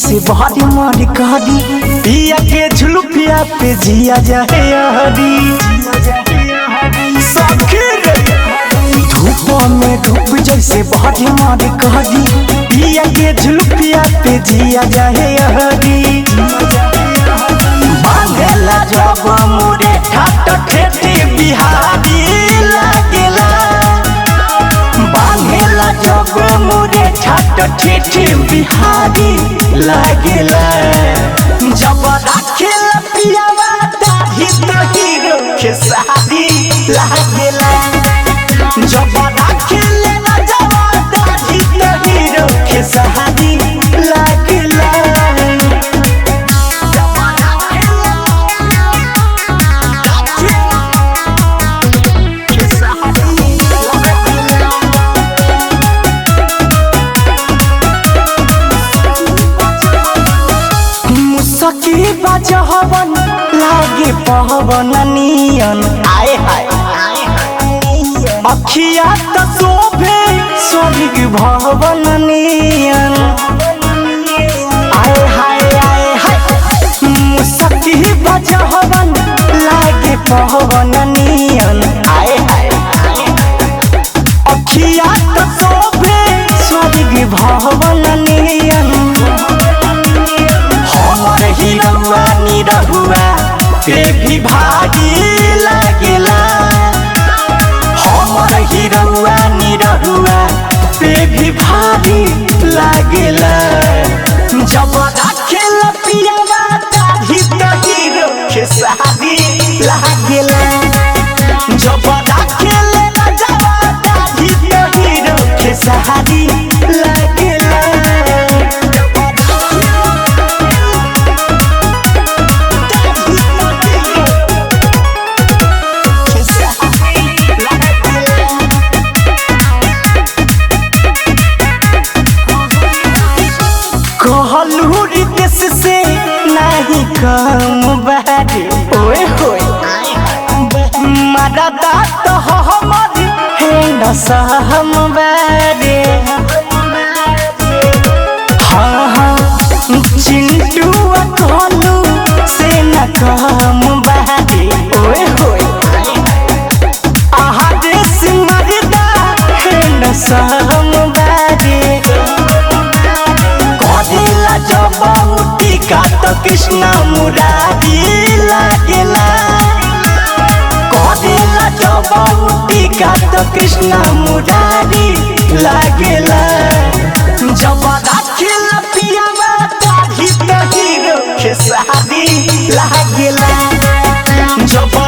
जैसे बहारी मारी कहादी पिया के झुलुपिया पे जिया जाए हरी धूप में धूप जैसे बहारी मारी कहादी पिया के झुलुपिया पे जिया जाए हरी बांधेला जब मुरे ठाट ठेठी बिहारी लागेला बांधेला जब मुरे ठाट ठेठी बिहारी लागेला जब राखेला पियावा दाढ़ी तो हीरो के शादी लागेला जब राखेला राजावा दाढ़ी तो हीरो के शादी लागेला सखी बजहवन लागे पहवन नियन आए हाय अखिया त शोभे स्वर्ग भवन नियन आए हाय सखी बजहवन लागे पहवन नियन आए हाय अखिया त शोभे स्वर्ग भवन नियन हिरौआ निरहुआ पे भी भागी लागेला हमर हिरौआ निरहुआ पे भी भागी लागेला जब राखेला पियावा दाढ़ी तो हीरो के शादी लागेला जब राखेला राजावा दाढ़ी तो हीरो के शादी लागेला कहलूरी देश से नहीं कम बारे ओए होए मरदा तो हमर है न सहम बारे हाँ चिंटू कहलू से न कम बारे ओए होए आहा देश मरदा है न सहम बारे जब टीका तो कृष्ण मुरारी लागेला करेला जब टीका तो कृष्ण मुरारी लागेला जब राखेला पियावा दाढ़ी तो हीरो के शादी लागेला जब